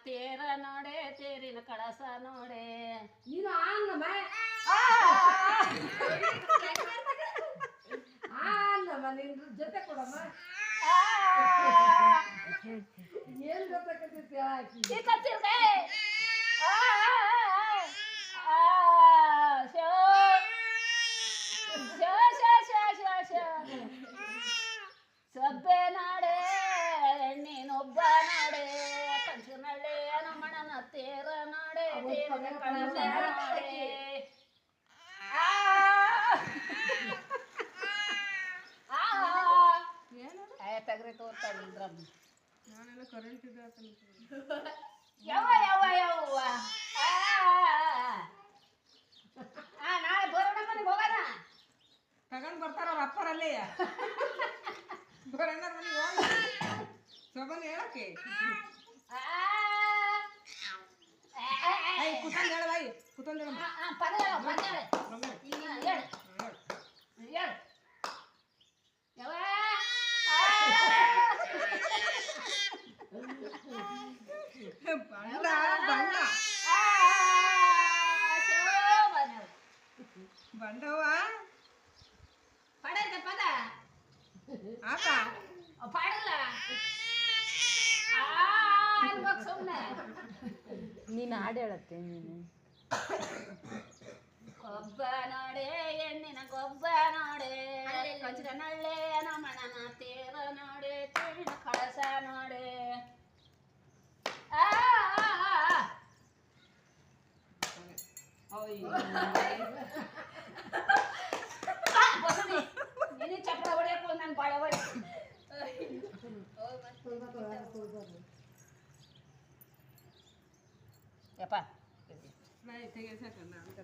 ತೇರ ನೋಡೆ ತೇರಿನ ಕಳಸ ನೋಡೆ ನೀನು ಆನ್ನಮ್ಮ ಆನ್ನಮ್ಮ ನಿನ್ ಜೊತೆ ಕೊಡಮ್ಮ ಏನ್ ಗೊತ್ತಾಕತ್ತೈತಿ ಹಾಕಿ ಸಬ್ಬೆ ನಾಡೆ ಹೆಣ್ಣಿನೊಬ್ಬ ನಾಡೆ ಕಂಚಿನಳ್ಳಿ ನಮ್ಮಣ್ಣನ ತೇರ ನಾಡೆ ತೇರಿನ ಕಳಸ ನಾಡೆ ತಗ್ರಿ ತೋರ್ತಾಳಿದ್ರ ನಾನೆಲ್ಲ ಕರೆಂಟ್ ಇದೆ ಯವ್ವ ಯವ್ವ ಯವ್ವ ನಾಳೆ ಬರೋಣ ಮನೆಗೆ ಹೋಗೋಣ ತಗೊಂಡ್ ಬರ್ತಾರ ಅವ್ರ ಅಪ್ಪರಲ್ಲಿ ಬರೋಣ ಮನೆಗೆ ಹೋಗ ಸೊಬನ್ ಹೇಳಕ್ಕೆ ಕುತಂದ್ ಹೇಳ ಬಾಯಿ ಕುತಂದ್ ಹೇಳ ಬಣ್ಣ ಬಣ್ಣ ಬಂಡವ ಪಡೈತೆ ಪದ ಆತ ಪಾಡಲ್ಲ ಸುಮ್ಮನೆ ನೀನು ಹಾಡು ಹೇಳತ್ತೆ ನೀನು ಕೊಬ್ಬ ನೋಡೆ ಹೆಣ್ಣಿನ ಕೊಬ್ಬ ನೋಡೆ ಕಂಚಿನಳ್ಳೆ ನಮ್ಮಣ್ಣನ ತೇರ ನೋಡೆ ತೇರಿನ ಕಳಸ ನೋಡೆ ನೀನು ಚಪ್ಪಳ ಹೊಡೆಯಕ್ಕೆ ನಾನು ಬಾಳ ಹೊಡೆ ಯಪ್ಪ ತೆಗೆಸಾಕಲ್ಲ ಅಂತ